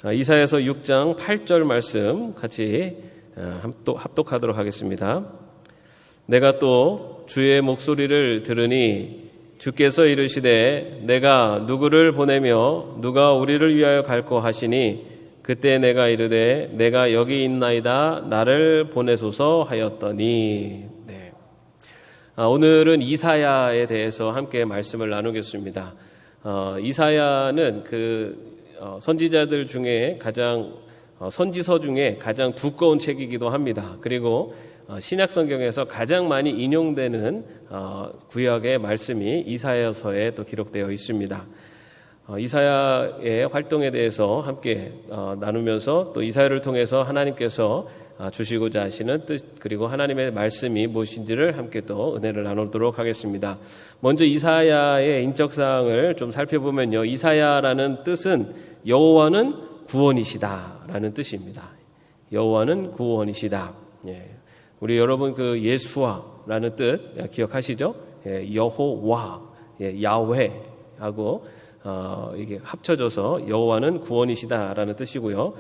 이사야서 6장 8절 말씀 같이 합독하도록 하겠습니다. 내가 또 주의 목소리를 들으니 주께서 이르시되 내가 누구를 보내며 누가 우리를 위하여 갈꼬 하시니 그때 내가 이르되 내가 여기 있나이다 나를 보내소서 하였더니. 네. 오늘은 이사야에 대해서 함께 말씀을 나누겠습니다. 이사야는 선지자들 중에 선지서 중에 가장 두꺼운 책이기도 합니다. 그리고 신약 성경에서 가장 많이 인용되는 구약의 말씀이 이사야서에 또 기록되어 있습니다. 이사야의 활동에 대해서 함께 나누면서 또 이사야를 통해서 하나님께서 주시고자 하시는 뜻 그리고 하나님의 말씀이 무엇인지를 함께 또 은혜를 나누도록 하겠습니다. 먼저 이사야의 인적사항을 좀 살펴보면요. 이사야라는 뜻은 여호와는 구원이시다라는 뜻입니다. 여호와는 구원이시다. 예. 우리 여러분 예수와라는 뜻 기억하시죠? 예, 여호와, 야훼하고 이게 합쳐져서 여호와는 구원이시다라는 뜻이고요.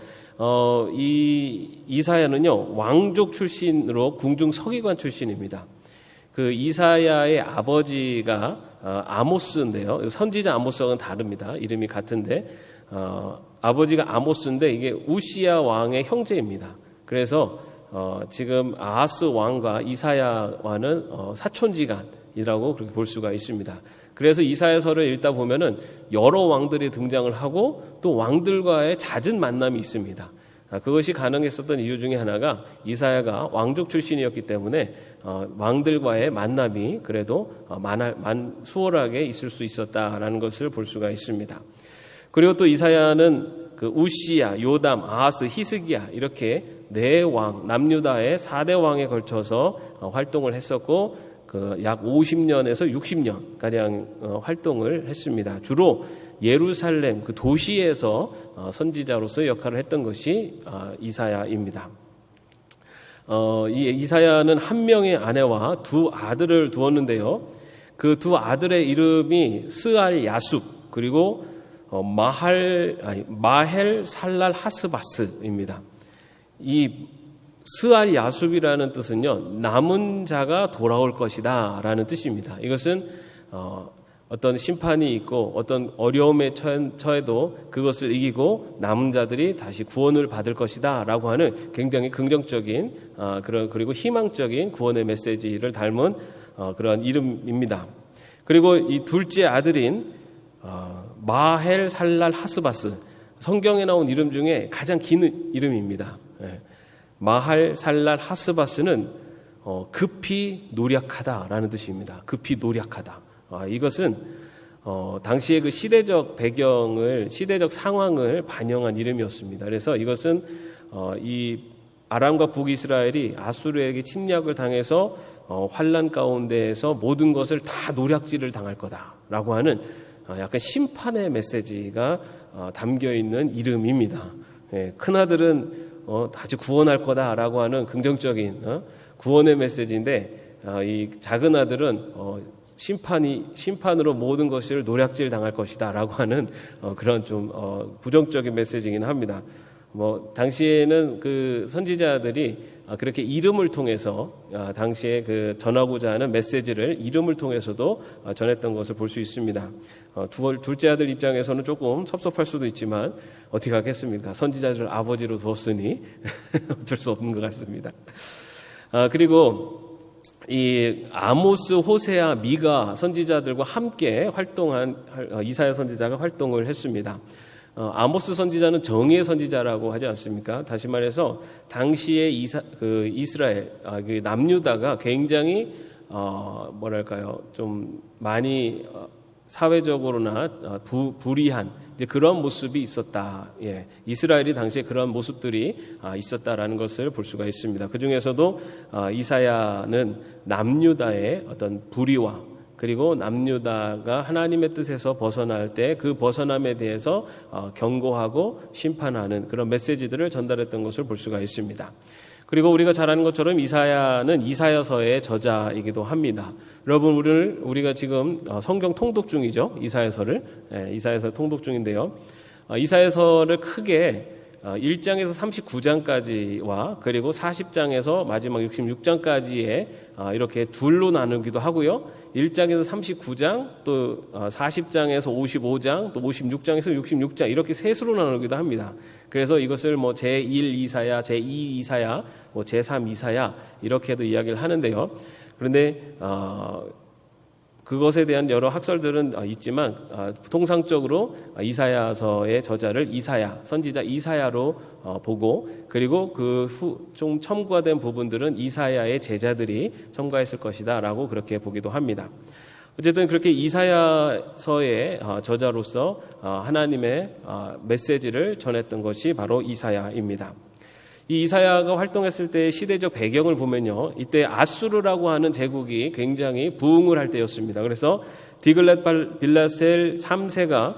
이사야는요 왕족 출신으로 궁중 서기관 출신입니다. 이사야의 아버지가 아모스인데요. 선지자 아모스와는 다릅니다. 이름이 같은데 아버지가 아모스인데 이게 우시야 왕의 형제입니다. 그래서 지금 아하스 왕과 이사야와는 사촌지간이라고 그렇게 볼 수가 있습니다. 그래서 이사야서를 읽다 보면은 여러 왕들이 등장을 하고 또 왕들과의 잦은 만남이 있습니다. 그것이 가능했었던 이유 중에 하나가 이사야가 왕족 출신이었기 때문에 왕들과의 만남이 그래도 수월하게 있을 수 있었다라는 것을 볼 수가 있습니다. 그리고 또 이사야는 우시야, 요담, 아하스, 히스기야 이렇게 네 왕, 남유다의 4대 왕에 걸쳐서 활동을 했었고 약 50년에서 60년 가량 활동을 했습니다. 주로 예루살렘 도시에서 선지자로서 역할을 했던 것이 이사야입니다. 이사야는 한 명의 아내와 두 아들을 두었는데요. 그 두 아들의 이름이 스알 야숲 그리고 마헬 살랄 하스바스입니다. 이 스알 야숲이라는 뜻은요 남은 자가 돌아올 것이다 라는 뜻입니다. 이것은 어떤 심판이 있고 어떤 어려움에 처해도 그것을 이기고 남은 자들이 다시 구원을 받을 것이다 라고 하는 굉장히 긍정적인 그리고 희망적인 구원의 메시지를 닮은 그런 이름입니다. 그리고 이 둘째 아들인 마헬 살랄 하스바스, 성경에 나온 이름 중에 가장 긴 이름입니다. 마할 살랄 하스바스는 급히 노력하다라는 뜻입니다. 급히 노력하다. 이것은 당시의 시대적 배경을, 시대적 상황을 반영한 이름이었습니다. 그래서 이것은 이 아람과 북이스라엘이 아수르에게 침략을 당해서 환난 가운데에서 모든 것을 다 노략질을 당할 거다라고 하는 약간 심판의 메시지가 담겨 있는 이름입니다. 큰아들은 다시 구원할 거다라고 하는 긍정적인 구원의 메시지인데 이 작은 아들은 심판으로 모든 것을 노략질 당할 것이다라고 하는 그런 좀 부정적인 메시지이긴 합니다. 당시에는 선지자들이 그렇게 이름을 통해서 당시에 전하고자 하는 메시지를 이름을 통해서도 전했던 것을 볼 수 있습니다. 둘째 아들 입장에서는 조금 섭섭할 수도 있지만 어떻게 하겠습니까? 선지자들을 아버지로 두었으니 어쩔 수 없는 것 같습니다. 그리고 이 아모스, 호세아, 미가 선지자들과 함께 활동한 이사야 선지자가 활동을 했습니다. 아모스 선지자는 정의의 선지자라고 하지 않습니까? 다시 말해서 당시에 이스라엘 남유다가 굉장히 좀 많이 사회적으로나 불의한 그런 모습이 있었다. 이스라엘이 당시에 그런 모습들이 있었다라는 것을 볼 수가 있습니다. 그 중에서도 이사야는 남유다의 어떤 불의와 그리고 남유다가 하나님의 뜻에서 벗어날 때 그 벗어남에 대해서 경고하고 심판하는 그런 메시지들을 전달했던 것을 볼 수가 있습니다. 그리고 우리가 잘 아는 것처럼 이사야는 이사야서의 저자이기도 합니다. 여러분, 우리가 지금 성경 통독 중이죠. 이사야서 통독 중인데요. 이사야서를 크게 1장에서 39장까지와 그리고 40장에서 마지막 66장까지에 이렇게 둘로 나누기도 하고요. 1장에서 39장, 또 40장에서 55장, 또 56장에서 66장 이렇게 셋으로 나누기도 합니다. 그래서 이것을 뭐 제1 이사야, 제2 이사야, 뭐 제3 이사야 이렇게도 이야기를 하는데요. 그런데 그것에 대한 여러 학설들은 있지만 통상적으로 이사야서의 저자를 이사야, 선지자 이사야로 보고, 그리고 그 좀 첨구가 된 부분들은 이사야의 제자들이 첨가했을 것이다라고 그렇게 보기도 합니다. 어쨌든 그렇게 이사야서의 저자로서 하나님의 메시지를 전했던 것이 바로 이사야입니다. 이 이사야가 활동했을 때의 시대적 배경을 보면요, 이때 아수르라고 하는 제국이 굉장히 부흥을 할 때였습니다. 그래서 디글랏 빌라셀 3세가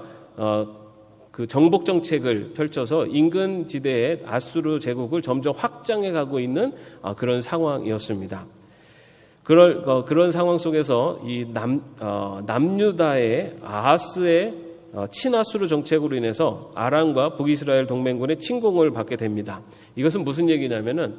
그 정복 정책을 펼쳐서 인근 지대의 아수르 제국을 점점 확장해 가고 있는 그런 상황이었습니다. 그런 상황 속에서 이 남유다의 아하스의 친아수르 정책으로 인해서 아람과 북이스라엘 동맹군의 침공을 받게 됩니다. 이것은 무슨 얘기냐면은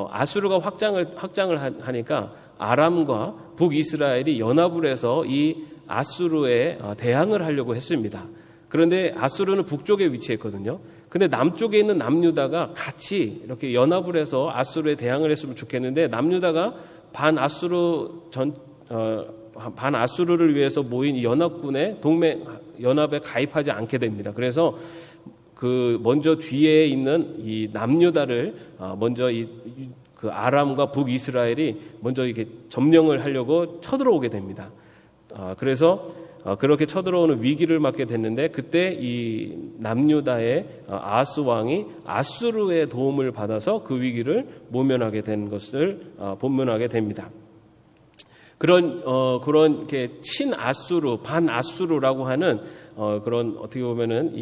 아수르가 확장을 하니까 아람과 북이스라엘이 연합을 해서 이 아수르에 대항을 하려고 했습니다. 그런데 아수르는 북쪽에 위치했거든요. 근데 남쪽에 있는 남유다가 같이 이렇게 연합을 해서 아수르에 대항을 했으면 좋겠는데, 남유다가 반아수르를 위해서 모인 이 연합군의 연합에 가입하지 않게 됩니다. 그래서 그 먼저 뒤에 있는 이 남유다를 먼저 그 아람과 북이스라엘이 먼저 이렇게 점령을 하려고 쳐들어오게 됩니다. 그래서 그렇게 쳐들어오는 위기를 맞게 됐는데, 그때 이 남유다의 아하스 왕이 아수르의 도움을 받아서 그 위기를 모면하게 된 것을 본문하게 됩니다. 그런 이렇게 친아수르, 반아수르라고 하는 그런 어떻게 보면은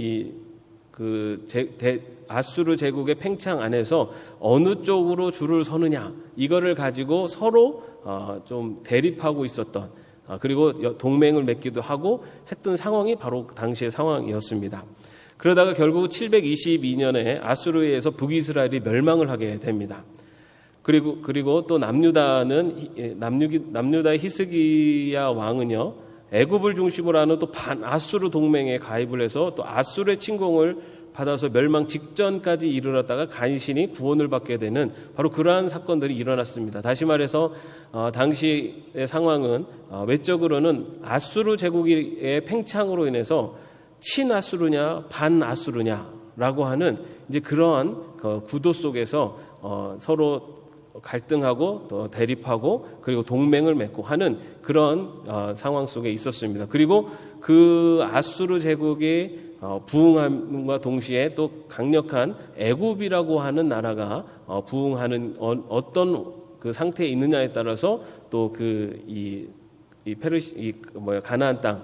아수르 제국의 팽창 안에서 어느 쪽으로 줄을 서느냐, 이거를 가지고 서로 좀 대립하고 있었던, 그리고 동맹을 맺기도 하고 했던 상황이 바로 당시의 상황이었습니다. 그러다가 결국 722년에 아수르에 의해서 북이스라엘이 멸망을 하게 됩니다. 그리고 또 남유다의 히스기야 왕은요, 애굽을 중심으로 하는 또 반아수르 동맹에 가입을 해서 또 아수르의 침공을 받아서 멸망 직전까지 이르렀다가 간신히 구원을 받게 되는 바로 그러한 사건들이 일어났습니다. 다시 말해서 당시의 상황은 외적으로는 아수르 제국의 팽창으로 인해서 친아수르냐 반아수르냐라고 하는 이제 그러한 구도 속에서 서로 갈등하고 또 대립하고 그리고 동맹을 맺고 하는 그런 상황 속에 있었습니다. 그리고 그 아수르 제국이 부흥함과 동시에 또 강력한 애굽이라고 하는 나라가 부흥하는 어떤 그 상태에 있느냐에 따라서 또 가나안 땅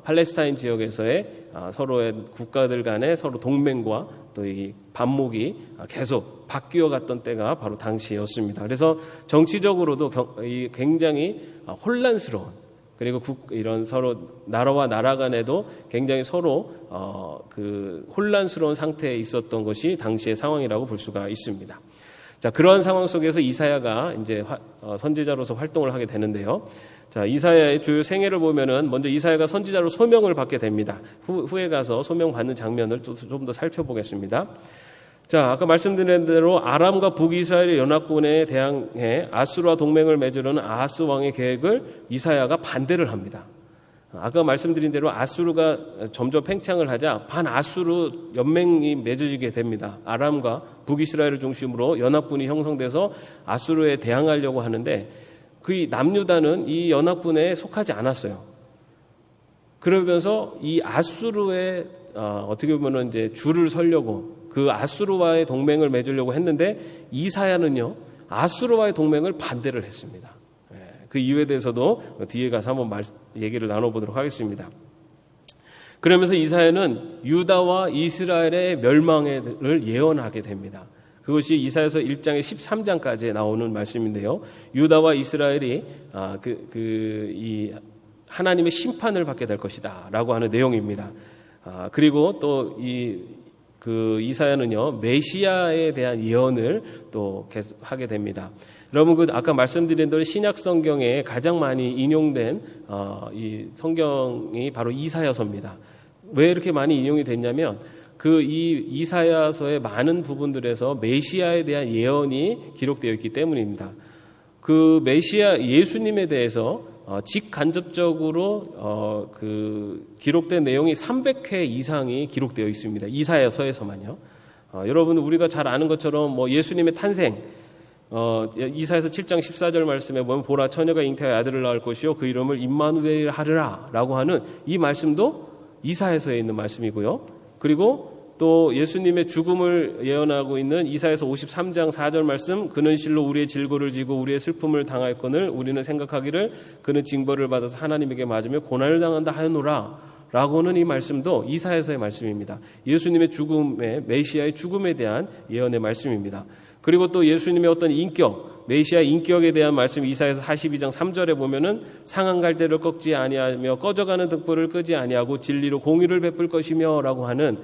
팔레스타인 지역에서의 서로의 국가들 간의 서로 동맹과 또 이 반목이 계속 바뀌어 갔던 때가 바로 당시였습니다. 그래서 정치적으로도 굉장히 혼란스러운, 그리고 이런 서로 나라와 나라 간에도 굉장히 서로 그 혼란스러운 상태에 있었던 것이 당시의 상황이라고 볼 수가 있습니다. 자, 그러한 상황 속에서 이사야가 이제 선지자로서 활동을 하게 되는데요. 자, 이사야의 주요 생애를 보면은 먼저 이사야가 선지자로 소명을 받게 됩니다. 후에 가서 소명 받는 장면을 좀 더 살펴보겠습니다. 자, 아까 말씀드린 대로 아람과 북이스라엘의 연합군에 대항해 아수르와 동맹을 맺으려는 아하스 왕의 계획을 이사야가 반대를 합니다. 아까 말씀드린 대로 아수르가 점점 팽창을 하자 반아수르 연맹이 맺어지게 됩니다. 아람과 북이스라엘을 중심으로 연합군이 형성돼서 아수르에 대항하려고 하는데, 그 남유다는 이 연합군에 속하지 않았어요. 그러면서 이 아수르에 어떻게 보면 이제 줄을 서려고 그 아수르와의 동맹을 맺으려고 했는데, 이사야는요 아수르와의 동맹을 반대를 했습니다. 그 이유에 대해서도 뒤에 가서 한번 얘기를 나눠보도록 하겠습니다. 그러면서 이사야는 유다와 이스라엘의 멸망을 예언하게 됩니다. 그것이 이사야서 1장의 13장까지 나오는 말씀인데요. 유다와 이스라엘이 이 하나님의 심판을 받게 될 것이다 라고 하는 내용입니다. 그리고 또 이사야는요, 메시아에 대한 예언을 또 계속 하게 됩니다. 여러분, 아까 말씀드린 대로 신약 성경에 가장 많이 인용된 이 성경이 바로 이사야서입니다. 왜 이렇게 많이 인용이 됐냐면 이 이사야서의 많은 부분들에서 메시아에 대한 예언이 기록되어 있기 때문입니다. 그 메시아 예수님에 대해서 직간접적으로 기록된 내용이 300회 이상이 기록되어 있습니다. 이사야서에서만요. 여러분, 우리가 잘 아는 것처럼 예수님의 탄생, 이사야서 7장 14절 말씀에 보면 보라 처녀가 잉태하여 아들을 낳을 것이요 그 이름을 임마누엘 하리라 라고 하는 이 말씀도 이사야서에 있는 말씀이고요. 그리고 또 예수님의 죽음을 예언하고 있는 이사야서 53장 4절 말씀, 그는 실로 우리의 질고를 지고 우리의 슬픔을 당하였거늘 우리는 생각하기를 그는 징벌을 받아서 하나님에게 맞으며 고난을 당한다 하였노라 라고는 이 말씀도 이사야서의 말씀입니다. 예수님의 죽음의, 메시아의 죽음에 대한 예언의 말씀입니다. 그리고 또 예수님의 어떤 인격, 메시아의 인격에 대한 말씀, 이사야서 42장 3절에 보면은 상한 갈대를 꺾지 아니하며 꺼져가는 등불을 끄지 아니하고 진리로 공의를 베풀 것이며 라고 하는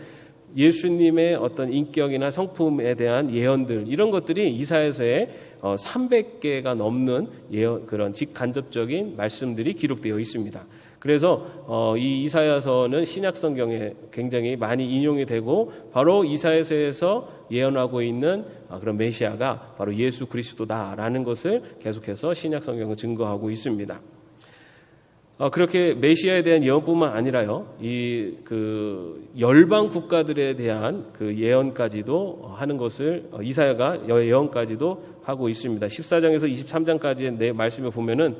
예수님의 어떤 인격이나 성품에 대한 예언들, 이런 것들이 이사야서에 300개가 넘는 예언, 그런 직간접적인 말씀들이 기록되어 있습니다. 그래서 이 이사야서는 신약 성경에 굉장히 많이 인용이 되고 바로 이사야서에서 예언하고 있는 그런 메시아가 바로 예수 그리스도다라는 것을 계속해서 신약 성경은 증거하고 있습니다. 그렇게 메시아에 대한 예언뿐만 아니라요, 열방 국가들에 대한 예언까지도 하는 것을 이사야가 예언까지도 하고 있습니다. 14장에서 23장까지의 내 말씀에 보면은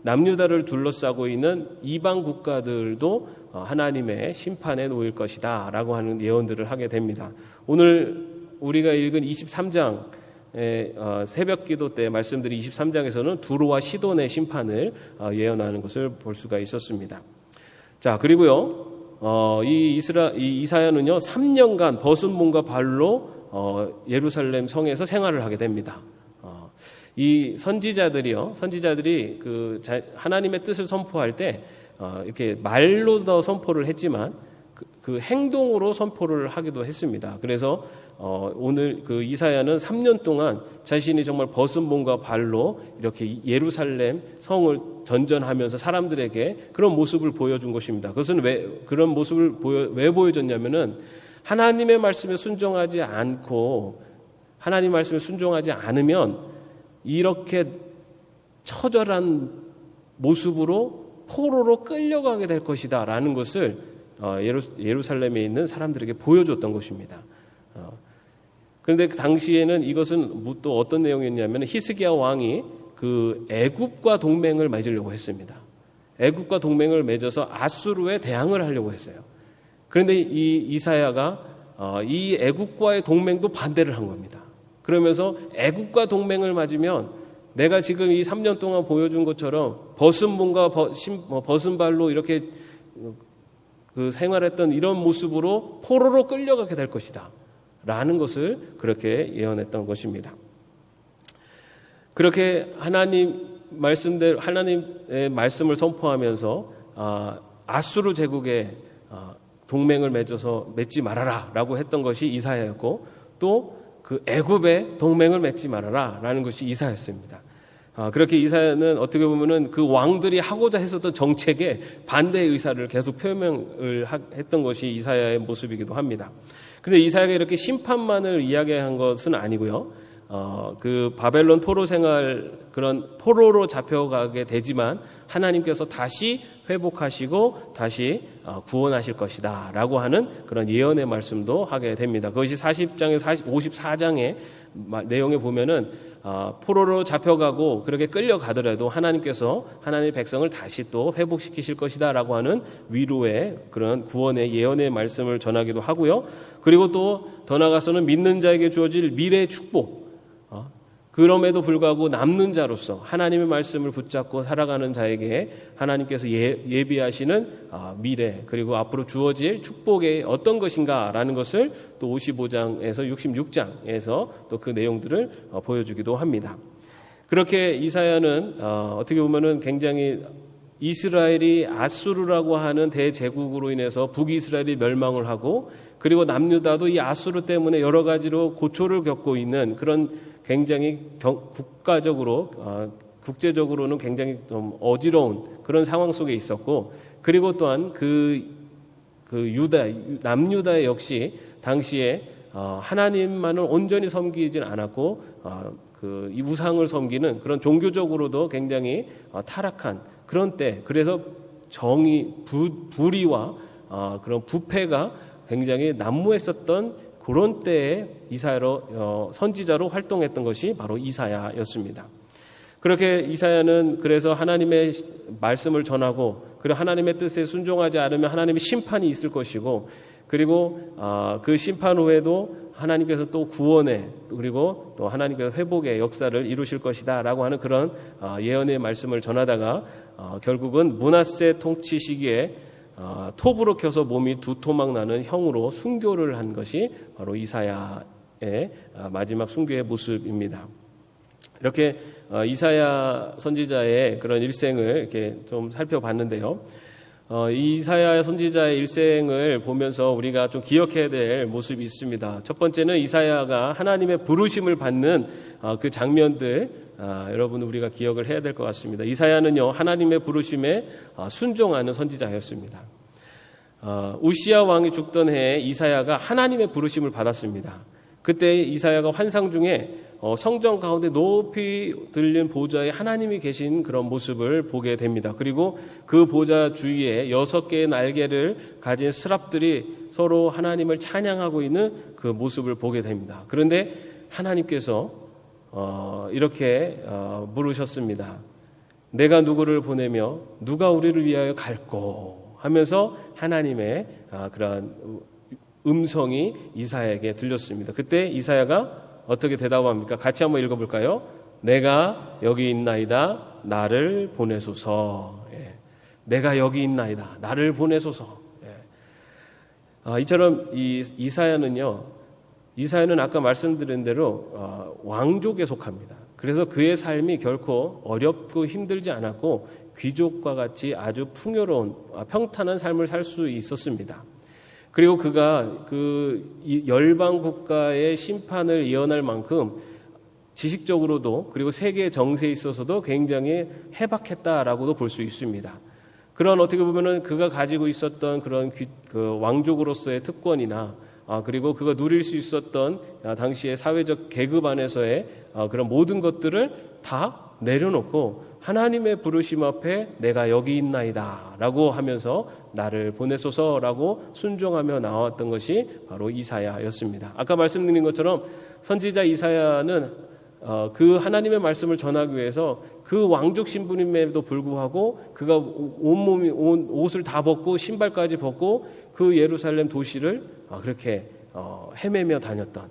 남유다를 둘러싸고 있는 이방 국가들도 하나님의 심판에 놓일 것이다라고 하는 예언들을 하게 됩니다. 오늘 우리가 읽은 23장 새벽기도 때 말씀드린 23장에서는 두로와 시돈의 심판을 예언하는 것을 볼 수가 있었습니다. 자, 그리고요, 이 이사야는요 3년간 벗은 몸과 발로 예루살렘 성에서 생활을 하게 됩니다. 이 선지자들이 하나님의 뜻을 선포할 때 이렇게 말로도 선포를 했지만 그 행동으로 선포를 하기도 했습니다. 그래서 오늘 이사야는 3년 동안 자신이 정말 벗은 몸과 발로 이렇게 예루살렘 성을 전전하면서 사람들에게 그런 모습을 보여준 것입니다. 그것은 그런 모습을 왜 보여줬냐면은 하나님의 말씀에 순종하지 않고 하나님 말씀에 순종하지 않으면 이렇게 처절한 모습으로 포로로 끌려가게 될 것이다 라는 것을 예루살렘에 있는 사람들에게 보여줬던 것입니다. 그런데 그 당시에는 이것은 또 어떤 내용이었냐면 히스기야 왕이 애굽과 동맹을 맺으려고 했습니다. 애굽과 동맹을 맺어서 아수르에 대항을 하려고 했어요. 그런데 이 이사야가 이 애굽과의 동맹도 반대를 한 겁니다. 그러면서 애굽과 동맹을 맺으면 내가 지금 이 3년 동안 보여준 것처럼 벗은 몸과 벗은 발로 이렇게 생활했던 이런 모습으로 포로로 끌려가게 될 것이다 라는 것을 그렇게 예언했던 것입니다. 그렇게 하나님의 말씀을 선포하면서 아수르 제국에 동맹을 맺지 말아라 라고 했던 것이 이사야였고, 또 애굽에 동맹을 맺지 말아라 라는 것이 이사야였습니다. 그렇게 이사야는 어떻게 보면은 그 왕들이 하고자 했었던 정책에 반대의 의사를 계속 표명을 했던 것이 이사야의 모습이기도 합니다. 그런데 이사야가 이렇게 심판만을 이야기한 것은 아니고요. 바벨론 포로 생활, 그런 포로로 잡혀가게 되지만 하나님께서 다시 회복하시고 다시 구원하실 것이다 라고 하는 그런 예언의 말씀도 하게 됩니다. 그것이 40장에서 54장의 내용에 보면은 포로로 잡혀가고 그렇게 끌려가더라도 하나님께서 하나님의 백성을 다시 또 회복시키실 것이다 라고 하는 위로의 그런 구원의 예언의 말씀을 전하기도 하고요. 그리고 또 더 나아가서는 믿는 자에게 주어질 미래의 축복, 그럼에도 불구하고 남는 자로서 하나님의 말씀을 붙잡고 살아가는 자에게 하나님께서 예비하시는 미래, 그리고 앞으로 주어질 축복이 어떤 것인가라는 것을 또 55장에서 66장에서 또 그 내용들을 보여주기도 합니다. 그렇게 이사야는 어떻게 보면은 굉장히 이스라엘이 아수르라고 하는 대제국으로 인해서 북이스라엘이 멸망을 하고, 그리고 남유다도 이 아수르 때문에 여러 가지로 고초를 겪고 있는 그런 굉장히 국제적으로는 굉장히 좀 어지러운 그런 상황 속에 있었고, 그리고 또한 남유다 역시 당시에 하나님만을 온전히 섬기진 않았고 이 우상을 섬기는 그런 종교적으로도 굉장히 타락한 그런 때, 그래서 불의와 그런 부패가 굉장히 난무했었던 그런 때에 선지자로 활동했던 것이 바로 이사야였습니다. 그렇게 이사야는 그래서 하나님의 말씀을 전하고, 그리고 하나님의 뜻에 순종하지 않으면 하나님의 심판이 있을 것이고, 그리고 그 심판 후에도 하나님께서 또 구원의, 그리고 또 하나님께서 회복의 역사를 이루실 것이다 라고 하는 그런 예언의 말씀을 전하다가 결국은 므낫세 통치 시기에 톱으로 켜서 몸이 두토막 나는 형으로 순교를 한 것이 바로 이사야의 마지막 순교의 모습입니다. 이렇게 이사야 선지자의 그런 일생을 이렇게 좀 살펴봤는데요. 이사야 선지자의 일생을 보면서 우리가 좀 기억해야 될 모습이 있습니다. 첫 번째는 이사야가 하나님의 부르심을 받는 그 장면들, 여러분 우리가 기억을 해야 될 것 같습니다. 이사야는요, 하나님의 부르심에 순종하는 선지자였습니다. 우시야 왕이 죽던 해에 이사야가 하나님의 부르심을 받았습니다. 그때 이사야가 환상 중에 성전 가운데 높이 들린 보좌에 하나님이 계신 그런 모습을 보게 됩니다. 그리고 그 보좌 주위에 6개의 날개를 가진 스랍들이 서로 하나님을 찬양하고 있는 그 모습을 보게 됩니다. 그런데 하나님께서 이렇게 물으셨습니다. 내가 누구를 보내며 누가 우리를 위하여 갈꼬 하면서 하나님의 그런 음성이 이사야에게 들렸습니다. 그때 이사야가 어떻게 대답합니까? 같이 한번 읽어볼까요? 내가 여기 있나이다, 나를 보내소서. 예. 내가 여기 있나이다, 나를 보내소서. 예. 이처럼 이사야는 아까 말씀드린 대로 왕족에 속합니다. 그래서 그의 삶이 결코 어렵고 힘들지 않았고 귀족과 같이 아주 풍요로운 평탄한 삶을 살 수 있었습니다. 그리고 그가 그 열방 국가의 심판을 예언할 만큼 지식적으로도, 그리고 세계 정세에 있어서도 굉장히 해박했다라고도 볼 수 있습니다. 그런 어떻게 보면은 그가 가지고 있었던 그런 그 왕족으로서의 특권이나 그리고 그가 누릴 수 있었던 당시의 사회적 계급 안에서의 그런 모든 것들을 다 내려놓고 하나님의 부르심 앞에 내가 여기 있나이다 라고 하면서 나를 보내소서라고 순종하며 나왔던 것이 바로 이사야였습니다. 아까 말씀드린 것처럼 선지자 이사야는 그 하나님의 말씀을 전하기 위해서 그 왕족 신분임에도 불구하고 그가 온 옷을 다 벗고 신발까지 벗고 그 예루살렘 도시를 그렇게 헤매며 다녔던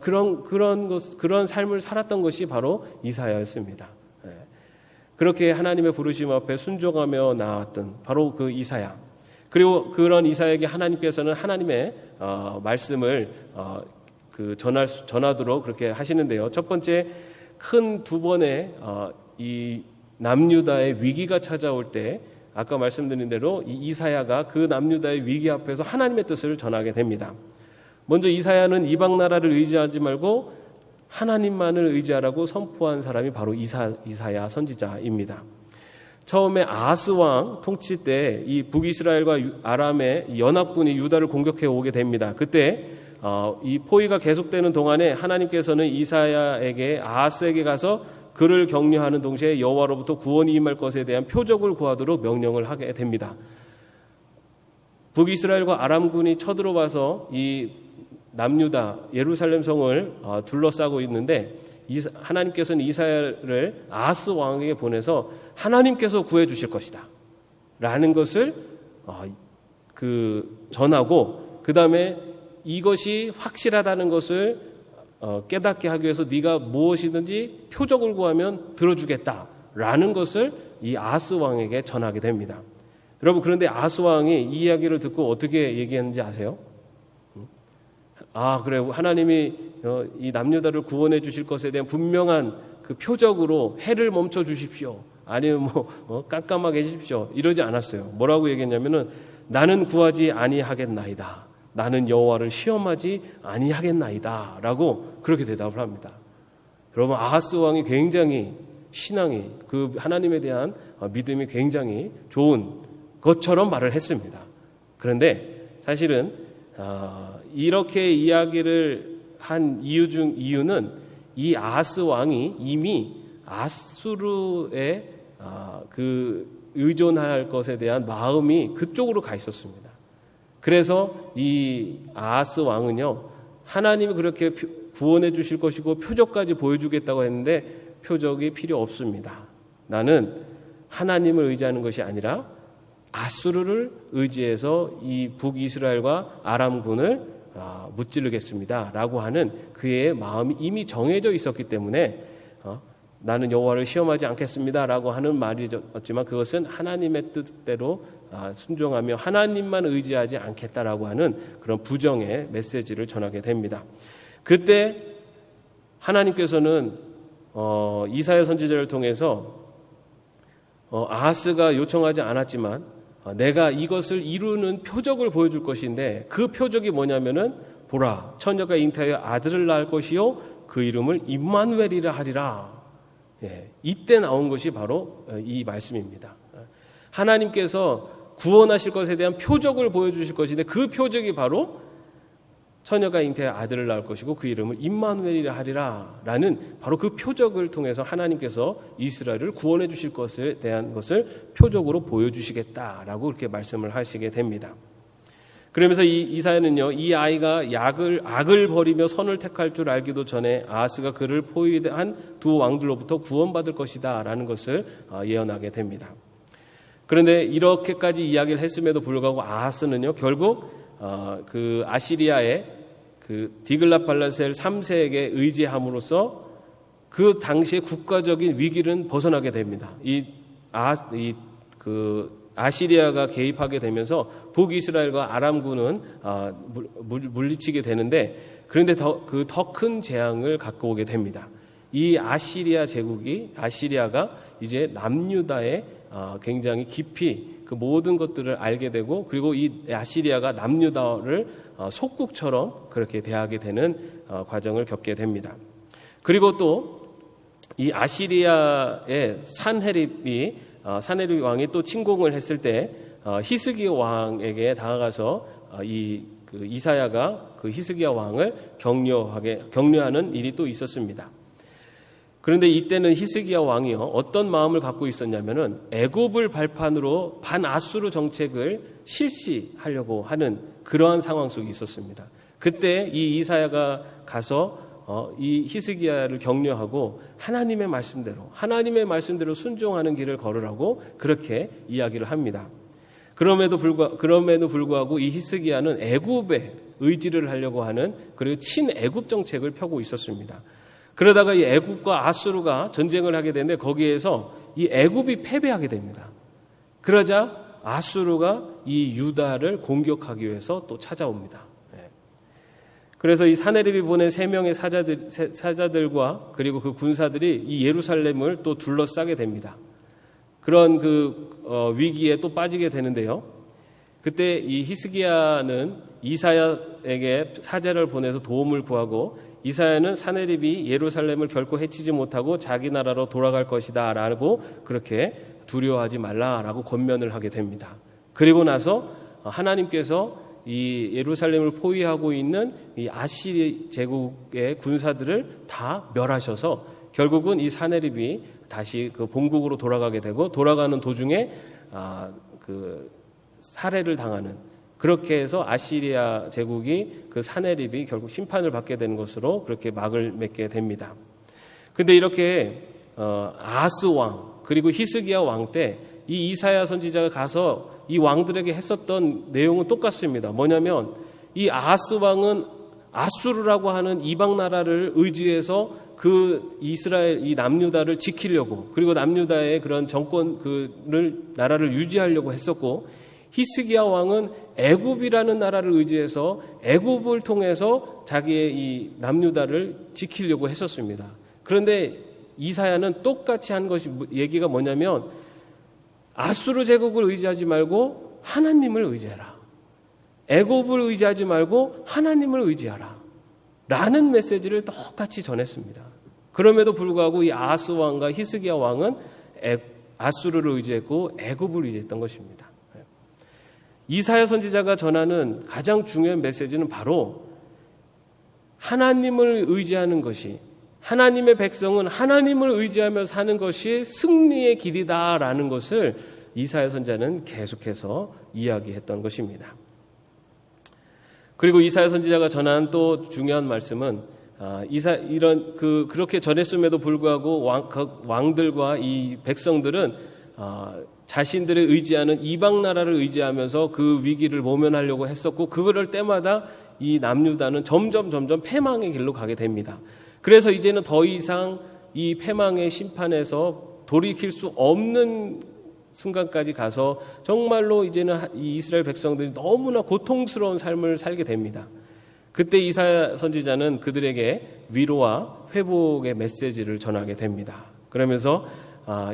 그런 삶을 살았던 것이 바로 이사야였습니다. 그렇게 하나님의 부르심 앞에 순종하며 나왔던 바로 그 이사야. 그리고 그런 이사야에게 하나님께서는 하나님의 말씀을 전하도록 그렇게 하시는데요. 첫 번째 큰 두 번의 이 남유다의 위기가 찾아올 때 아까 말씀드린 대로 이 이사야가 그 남유다의 위기 앞에서 하나님의 뜻을 전하게 됩니다. 먼저 이사야는 이방 나라를 의지하지 말고 하나님만을 의지하라고 선포한 사람이 바로 이사야 선지자입니다. 처음에 아스 왕 통치 때 이 북이스라엘과 아람의 연합군이 유다를 공격해 오게 됩니다. 그때 이 포위가 계속되는 동안에 하나님께서는 이사야에게 아스에게 가서 그를 격려하는 동시에 여호와로부터 구원이 임할 것에 대한 표적을 구하도록 명령을 하게 됩니다. 북이스라엘과 아람군이 쳐들어와서 이 남유다 예루살렘 성을 둘러싸고 있는데 하나님께서는 이사야를 아스 왕에게 보내서 하나님께서 구해 주실 것이다 라는 것을 전하고, 그 다음에 이것이 확실하다는 것을 깨닫게 하기 위해서 네가 무엇이든지 표적을 구하면 들어주겠다 라는 것을 이 아스 왕에게 전하게 됩니다. 여러분, 그런데 아스 왕이 이 이야기를 듣고 어떻게 얘기했는지 아세요? 그래, 하나님이 이 남유다를 구원해 주실 것에 대한 분명한 그 표적으로 해를 멈춰 주십시오 아니면 깜깜하게 해주십시오. 이러지 않았어요. 뭐라고 얘기했냐면은 나는 구하지 아니하겠나이다. 나는 여호와를 시험하지 아니하겠나이다. 라고 그렇게 대답을 합니다. 여러분, 아하스 왕이 굉장히 신앙이, 그 하나님에 대한 믿음이 굉장히 좋은 것처럼 말을 했습니다. 그런데 사실은 이렇게 이야기를 한 이유는 이 아하스 왕이 이미 아수르에 그 의존할 것에 대한 마음이 그쪽으로 가 있었습니다. 그래서 이 아하스 왕은요, 하나님이 그렇게 구원해 주실 것이고 표적까지 보여주겠다고 했는데 표적이 필요 없습니다. 나는 하나님을 의지하는 것이 아니라 아수르를 의지해서 이 북이스라엘과 아람군을 무찌르겠습니다. 라고 하는 그의 마음이 이미 정해져 있었기 때문에 나는 여호와를 시험하지 않겠습니다. 라고 하는 말이었지만 그것은 하나님의 뜻대로 순종하며 하나님만 의지하지 않겠다라고 하는 그런 부정의 메시지를 전하게 됩니다. 그때 하나님께서는 이사야 선지자를 통해서 아하스가 요청하지 않았지만 내가 이것을 이루는 표적을 보여줄 것인데 그 표적이 뭐냐면은 보라 처녀가 잉태하여 아들을 낳을 것이요 그 이름을 임마누엘이라 하리라. 이때 나온 것이 바로 이 말씀입니다. 하나님께서 구원하실 것에 대한 표적을 보여주실 것인데 그 표적이 바로 처녀가 잉태하여 아들을 낳을 것이고 그 이름을 임마누엘이라 하리라 라는 바로 그 표적을 통해서 하나님께서 이스라엘을 구원해 주실 것에 대한 것을 표적으로 보여주시겠다라고 그렇게 말씀을 하시게 됩니다. 그러면서 이사야는요, 이 아이가 악을 버리며 선을 택할 줄 알기도 전에 아하스가 그를 포위한 두 왕들로부터 구원받을 것이다 라는 것을 예언하게 됩니다. 그런데 이렇게까지 이야기를 했음에도 불구하고 아하스는요, 결국 그 아시리아의 그 디글랏발라셀 3세에게 의지함으로써 그 당시의 국가적인 위기는 벗어나게 됩니다. 아시리아가 개입하게 되면서 북이스라엘과 아람군은 물리치게 되는데 그런데 더 큰 재앙을 갖고 오게 됩니다. 이 아시리아가 이제 남유다에 굉장히 깊이 그 모든 것들을 알게 되고 그리고 이 아시리아가 남유다를 속국처럼 그렇게 대하게 되는 과정을 겪게 됩니다. 그리고 또 이 아시리아의 산헤립 왕이 또 침공을 했을 때 히스기야 왕에게 다가가서 이사야가 그 히스기야 왕을 격려하는 일이 또 있었습니다. 그런데 이때는 히스기야 왕이요 어떤 마음을 갖고 있었냐면은 애굽을 발판으로 반아수르 정책을 실시하려고 하는 그러한 상황 속에 있었습니다. 그때 이 이사야가 가서 이 히스기야를 격려하고 하나님의 말씀대로 순종하는 길을 걸으라고 그렇게 이야기를 합니다. 그럼에도 불구하고 이 히스기야는 애굽에 의지를 하려고 하는 그리고 친애굽 정책을 펴고 있었습니다. 그러다가 이 애굽과 아수르가 전쟁을 하게 되는데 거기에서 이 애굽이 패배하게 됩니다. 그러자 아수르가 이 유다를 공격하기 위해서 또 찾아옵니다. 그래서 이 사네립이 보낸 3명의 사자들과 그리고 그 군사들이 이 예루살렘을 또 둘러싸게 됩니다. 그런 위기에 또 빠지게 되는데요. 그때 이 히스기야는 이사야에게 사자를 보내서 도움을 구하고 이사야는 사네립이 예루살렘을 결코 해치지 못하고 자기 나라로 돌아갈 것이다 라고 그렇게 두려워하지 말라라고 권면을 하게 됩니다. 그리고 나서 하나님께서 이 예루살렘을 포위하고 있는 이 아시리 제국의 군사들을 다 멸하셔서 결국은 이 사네립이 다시 그 본국으로 돌아가게 되고 돌아가는 도중에 살해를 당하는 그렇게 해서 아시리아 제국이 그 사네립이 결국 심판을 받게 되는 것으로 그렇게 막을 맺게 됩니다. 근데 이렇게 아하스 왕 그리고 히스기야 왕 때 이 이사야 선지자가 가서 이 왕들에게 했었던 내용은 똑같습니다. 뭐냐면 이 아하스 왕은 아수르라고 하는 이방 나라를 의지해서 그 이스라엘 이 남유다를 지키려고 그리고 남유다의 그런 정권을 나라를 유지하려고 했었고 히스기야 왕은 애굽이라는 나라를 의지해서 애굽을 통해서 자기의 이 남유다를 지키려고 했었습니다. 그런데 이사야는 똑같이 한 것이 얘기가 뭐냐면 아수르 제국을 의지하지 말고 하나님을 의지해라. 애굽을 의지하지 말고 하나님을 의지하라. 라는 메시지를 똑같이 전했습니다. 그럼에도 불구하고 이 아하스 왕과 히스기야 왕은 아수르를 의지했고 애굽을 의지했던 것입니다. 이사야 선지자가 전하는 가장 중요한 메시지는 바로 하나님을 의지하는 것이, 하나님의 백성은 하나님을 의지하며 사는 것이 승리의 길이다라는 것을 이사야 선지자는 계속해서 이야기했던 것입니다. 그리고 이사야 선지자가 전한 또 중요한 말씀은 그렇게 전했음에도 불구하고 왕들과 이 백성들은 자신들의 의지하는 이방 나라를 의지하면서 그 위기를 모면하려고 했었고, 그럴 때마다 이 남유다는 점점 패망의 길로 가게 됩니다. 그래서 이제는 더 이상 이 패망의 심판에서 돌이킬 수 없는 순간까지 가서 정말로 이제는 이 이스라엘 백성들이 너무나 고통스러운 삶을 살게 됩니다. 그때 이사야 선지자는 그들에게 위로와 회복의 메시지를 전하게 됩니다. 그러면서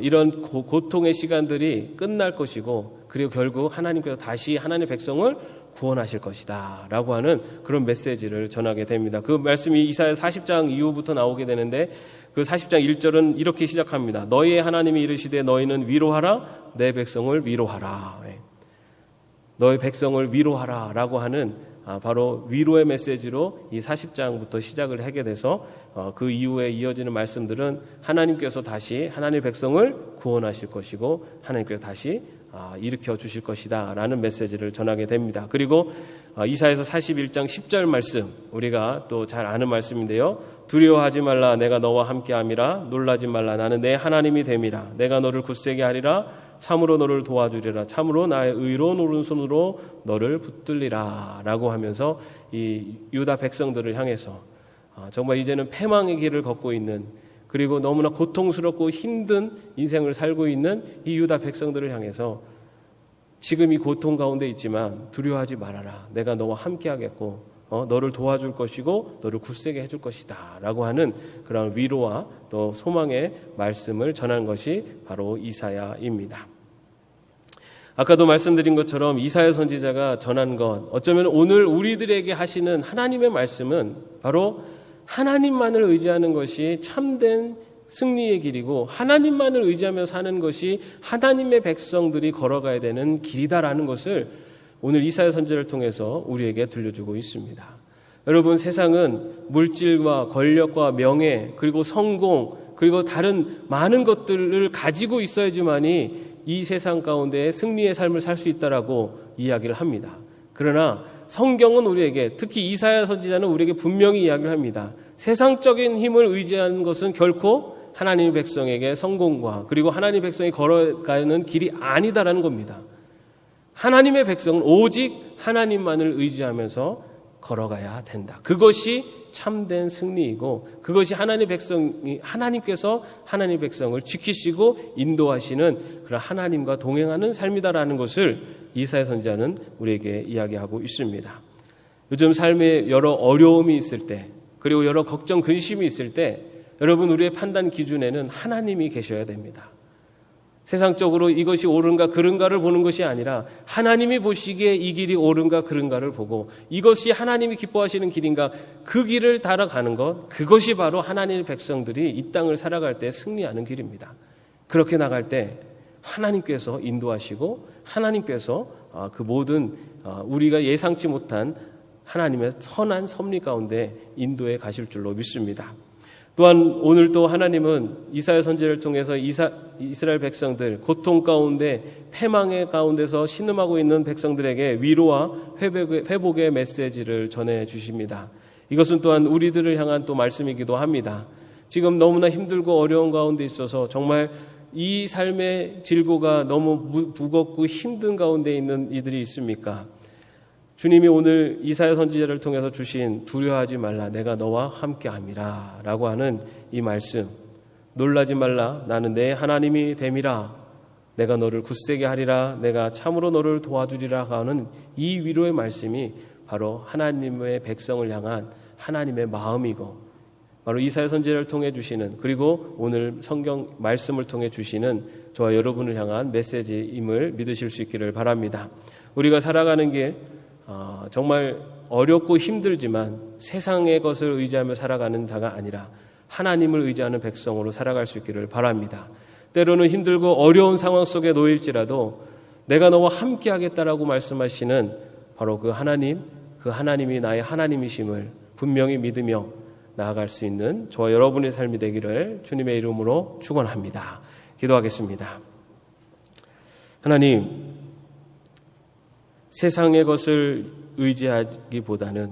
이런 고통의 시간들이 끝날 것이고, 그리고 결국 하나님께서 다시 하나님의 백성을 구원하실 것이다 라고 하는 그런 메시지를 전하게 됩니다. 그 말씀이 이사야 40장 이후부터 나오게 되는데, 그 40장 1절은 이렇게 시작합니다. 너희의 하나님이 이르시되 너희는 위로하라, 내 백성을 위로하라. 너희 백성을 위로하라 라고 하는 바로 위로의 메시지로 이 40장부터 시작을 하게 돼서 그 이후에 이어지는 말씀들은 하나님께서 다시 하나님의 백성을 구원하실 것이고 하나님께서 다시 일으켜 주실 것이다 라는 메시지를 전하게 됩니다. 그리고 이사야서 41장 10절 말씀, 우리가 또 잘 아는 말씀인데요. 두려워하지 말라, 내가 너와 함께함이라. 놀라지 말라, 나는 내 하나님이 됨이라. 내가 너를 굳세게 하리라. 참으로 너를 도와주리라. 참으로 나의 의로운 오른손으로 너를 붙들리라 라고 하면서 이 유다 백성들을 향해서 정말 이제는 패망의 길을 걷고 있는, 그리고 너무나 고통스럽고 힘든 인생을 살고 있는 이 유다 백성들을 향해서 지금 이 고통 가운데 있지만 두려워하지 말아라. 내가 너와 함께하겠고 너를 도와줄 것이고 너를 굳세게 해줄 것이다 라고 하는 그런 위로와 또 소망의 말씀을 전한 것이 바로 이사야입니다. 아까도 말씀드린 것처럼 이사야 선지자가 전한 것, 어쩌면 오늘 우리들에게 하시는 하나님의 말씀은 바로 하나님만을 의지하는 것이 참된 승리의 길이고, 하나님만을 의지하며 사는 것이 하나님의 백성들이 걸어가야 되는 길이다라는 것을 오늘 이사야 선지자를 통해서 우리에게 들려주고 있습니다. 여러분, 세상은 물질과 권력과 명예, 그리고 성공, 그리고 다른 많은 것들을 가지고 있어야지만이 이 세상 가운데 승리의 삶을 살 수 있다라고 이야기를 합니다. 그러나 성경은 우리에게, 특히 이사야 선지자는 우리에게 분명히 이야기를 합니다. 세상적인 힘을 의지하는 것은 결코 하나님의 백성에게 성공과 그리고 하나님의 백성이 걸어가는 길이 아니다라는 겁니다. 하나님의 백성은 오직 하나님만을 의지하면서 걸어가야 된다. 그것이 참된 승리이고, 그것이 하나님께서 하나님의 백성을 지키시고 인도하시는 그런 하나님과 동행하는 삶이다라는 것을 이사야 선지자는 우리에게 이야기하고 있습니다. 요즘 삶에 여러 어려움이 있을 때, 그리고 여러 걱정, 근심이 있을 때 여러분, 우리의 판단 기준에는 하나님이 계셔야 됩니다. 세상적으로 이것이 옳은가 그른가를 보는 것이 아니라 하나님이 보시기에 이 길이 옳은가 그른가를 보고, 이것이 하나님이 기뻐하시는 길인가, 그 길을 따라가는 것, 그것이 바로 하나님의 백성들이 이 땅을 살아갈 때 승리하는 길입니다. 그렇게 나갈 때 하나님께서 인도하시고 하나님께서 그 모든 우리가 예상치 못한 하나님의 선한 섭리 가운데 인도해 가실 줄로 믿습니다. 또한 오늘 또 하나님은 이사야 선지자를 통해서 이스라엘 백성들, 고통 가운데 패망의 가운데서 신음하고 있는 백성들에게 위로와 회복의 메시지를 전해 주십니다. 이것은 또한 우리들을 향한 또 말씀이기도 합니다. 지금 너무나 힘들고 어려운 가운데 있어서 정말 이 삶의 질고가 너무 무겁고 힘든 가운데 있는 이들이 있습니까? 주님이 오늘 이사야 선지자를 통해서 주신 두려워하지 말라, 내가 너와 함께함이라 라고 하는 이 말씀, 놀라지 말라, 나는 내 하나님이 됨이라, 내가 너를 굳세게 하리라, 내가 참으로 너를 도와주리라 하는 이 위로의 말씀이 바로 하나님의 백성을 향한 하나님의 마음이고, 바로 이사야 선지자를 통해 주시는, 그리고 오늘 성경 말씀을 통해 주시는 저와 여러분을 향한 메시지임을 믿으실 수 있기를 바랍니다. 우리가 살아가는 게 정말 어렵고 힘들지만 세상의 것을 의지하며 살아가는 자가 아니라 하나님을 의지하는 백성으로 살아갈 수 있기를 바랍니다. 때로는 힘들고 어려운 상황 속에 놓일지라도 내가 너와 함께 하겠다라고 말씀하시는 바로 그 하나님, 그 하나님이 나의 하나님이심을 분명히 믿으며 나아갈 수 있는 저와 여러분의 삶이 되기를 주님의 이름으로 축원합니다. 기도하겠습니다. 하나님, 세상의 것을 의지하기보다는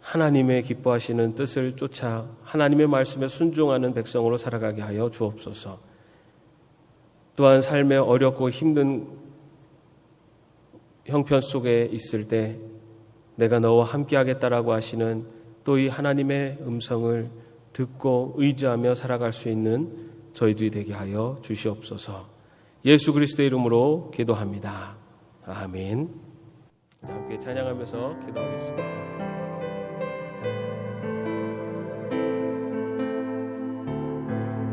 하나님의 기뻐하시는 뜻을 쫓아 하나님의 말씀에 순종하는 백성으로 살아가게 하여 주옵소서. 또한 삶의 어렵고 힘든 형편 속에 있을 때 내가 너와 함께 하겠다라고 하시는 또 이 하나님의 음성을 듣고 의지하며 살아갈 수 있는 저희들이 되게 하여 주시옵소서. 예수 그리스도의 이름으로 기도합니다. 아멘. 함께 찬양하면서 기도하겠습니다.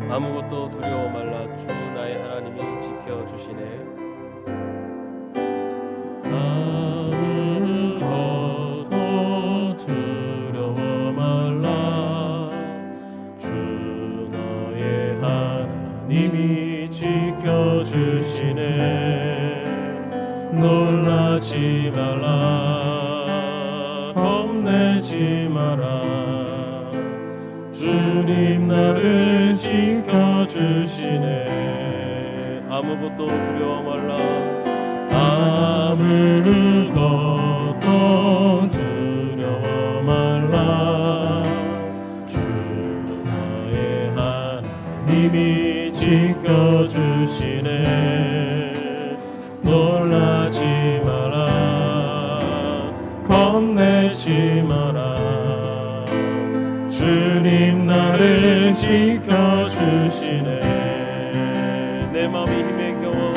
아무것도 두려워 말라. 주 나의 하나님이 지켜주시네. 아무것도 두려워 말라. 주 너의 하나님이 지켜주시네. 놀라지 말라. 겁내지 마라. 주님 나를 지켜주시네. 아무것도 두려워 말라. 아무것도 두려워 말라. 주 나의 하나님이 지켜주시네. 놀라지 마라. 겁내지 마라. 주님 나를 지켜주시네. 내 마음이 힘에 겨워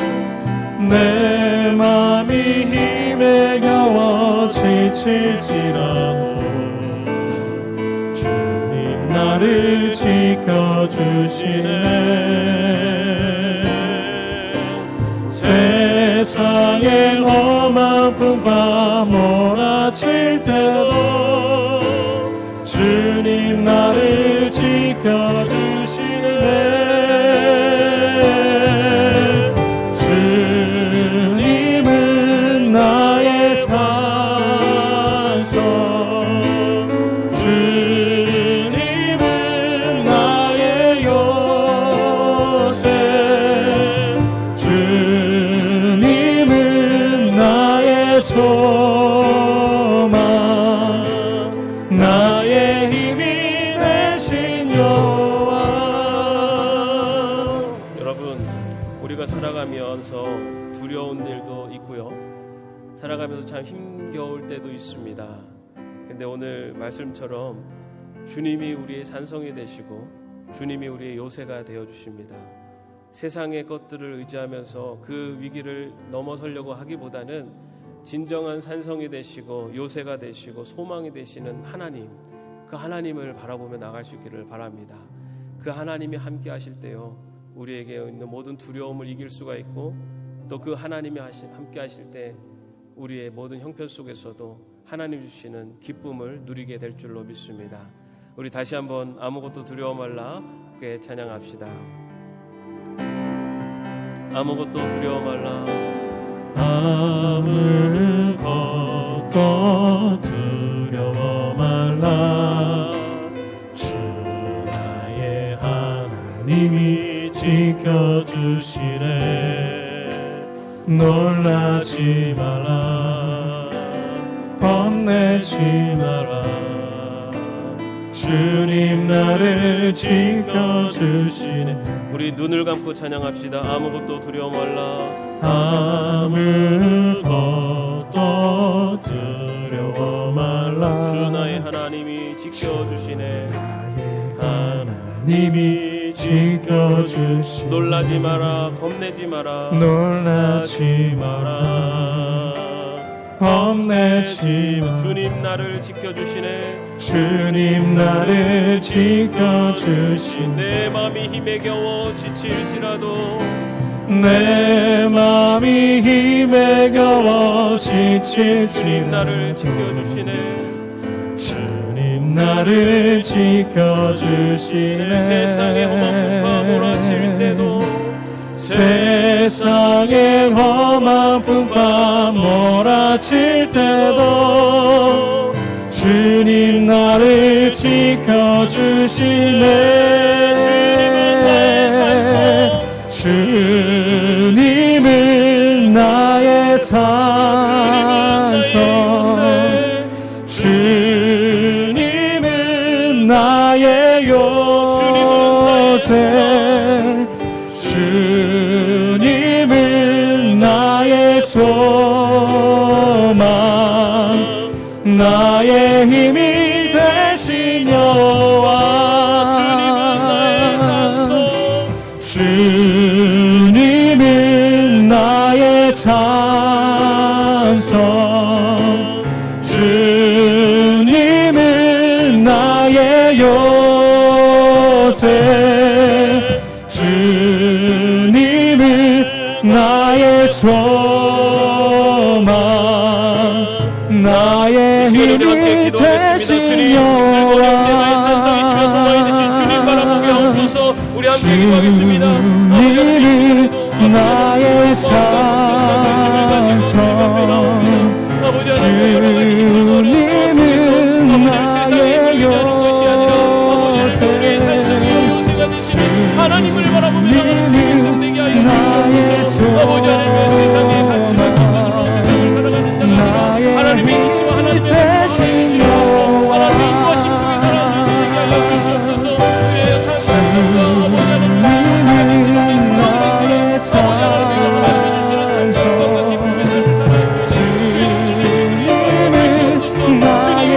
내 맘이 힘에 겨워 지칠지라도 주님 나를 지켜주시네. 세상에 험한 풍파 몰아칠 때도 주님 나를 지켜주시네. 주님은 나의 산소, 주님은 나의 요새, 주님은 나의 소망, 나의 힘이 되신 여호와. 여러분, 우리가 살아가면서 두려운 일도 있고요, 살아가면서 참 힘겨울 때도 있습니다. 근데 오늘 말씀처럼 주님이 우리의 산성이 되시고 주님이 우리의 요새가 되어주십니다. 세상의 것들을 의지하면서 그 위기를 넘어서려고 하기보다는 진정한 산성이 되시고 요새가 되시고 소망이 되시는 하나님, 그 하나님을 바라보며 나갈 수 있기를 바랍니다. 그 하나님이 함께 하실 때요, 우리에게 있는 모든 두려움을 이길 수가 있고, 또 그 하나님이 함께 하실 때 우리의 모든 형편 속에서도 하나님 주시는 기쁨을 누리게 될 줄로 믿습니다. 우리 다시 한번 아무것도 두려워 말라 함께 찬양합시다. 아무것도 두려워 말라. 아무것도 두려워 말라. 주 나의 하나님이 지켜주시네. 놀라지 마라. 겁내지 마라. 주님 나를 지켜주시네. 우리 눈을 감고 찬양합시다. 아무것도 두려워 말라. 아무것도 두려워 말라. 주 나의 하나님이 지켜주시네. 나의 하나님이 지켜주시네. 놀라지 마라. 겁내지 마라. 놀라지 마라. 겁내지마 주님 나를 지켜주시네. 주님 나를 지켜주시네 내 마음이 힘에 겨워 지칠지라도 내 맘이 힘에 겨워 주님 지칠지라도 나를 지켜주시네. 주님 나를 지켜주시네 세상의 험한 풍파 몰아칠 때도 세상의 험한 풍파 몰아칠 때도 주님 나를 지켜주시네 주님은 나의 산소 주님은 나의 산소 주님은 나의 요새 주님은 나의 소망 나의 힘이 되신 여호와 주님은 나의 산소 주님은 나의 산소 주님은 나의 요새 주님은 나의 소망 나의 힘이 되신 여호와 나의 산성이시며 소망이 되신 주님 바라보게 하옵소서. 우리 함께 기도하겠습니다. 주님은 나의 산소 아버지 하나님 여러 가지 힘들고 어려운 상황 속에서 아버지 세상에 힘을 위하는 것이 아니라 아버지 하나님 우리의 산성이요 요새가 되시는 하나님을 바라보며 나가는 제 백성 되게 하여 주시옵소서. 아버지 하나님의 세상에 간침한 기근으로 세상을 살아가는 자가 아니라 하나님의 이치와 하나님의 백성을 해주시고 하나님의 인과 심속에 살아가는 자가 되게 하여 주시옵소서. 우리의 찬송과 아버지 하나님의 요새가 되시는 이 소망이 되시는 아버지 하나님의 하나님이 주시는 찬송과 기쁨의 삶을 살아갈 수 있는 주님을 되시는 주님을 주시옵소서. 주님의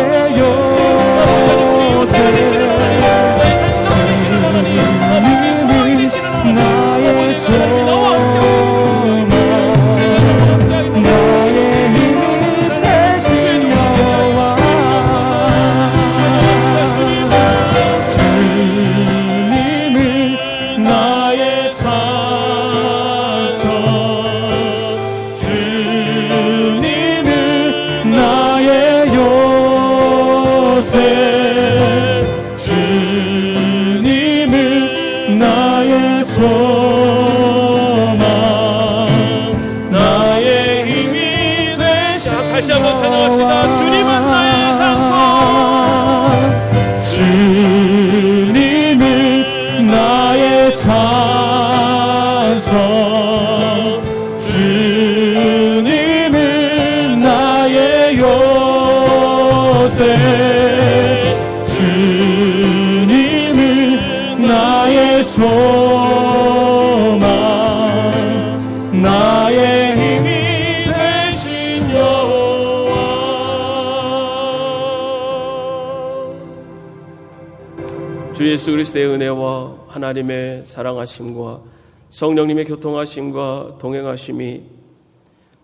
요새가 되시는 하나님 나의 산성이 되시는 하나님 아버지 소망이 되시는 하나님 아버지 하나님 나와 함께 하옵소서. 다시 한번 찬양합시다. 주님은 나의 산소 주님은 나의 산소 주님은 나의 요새 주님은 나의 소망 나의 힘이 되신 여호와 주 예수 그리스도의 은혜와 하나님의 사랑하심과 성령님의 교통하심과 동행하심이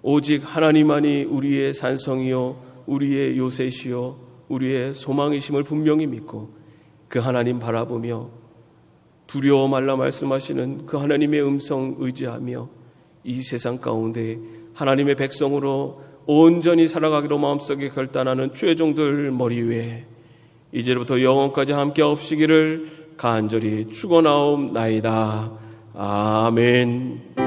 오직 하나님만이 우리의 산성이요 우리의 요새시요 우리의 소망이심을 분명히 믿고 그 하나님 바라보며 두려워 말라 말씀하시는 그 하나님의 음성 의지하며 이 세상 가운데 하나님의 백성으로 온전히 살아가기로 마음속에 결단하는 주의 종들 머리 위에 이제부터 영원까지 함께 하옵시기를 간절히 축원하옵나이다. 아멘.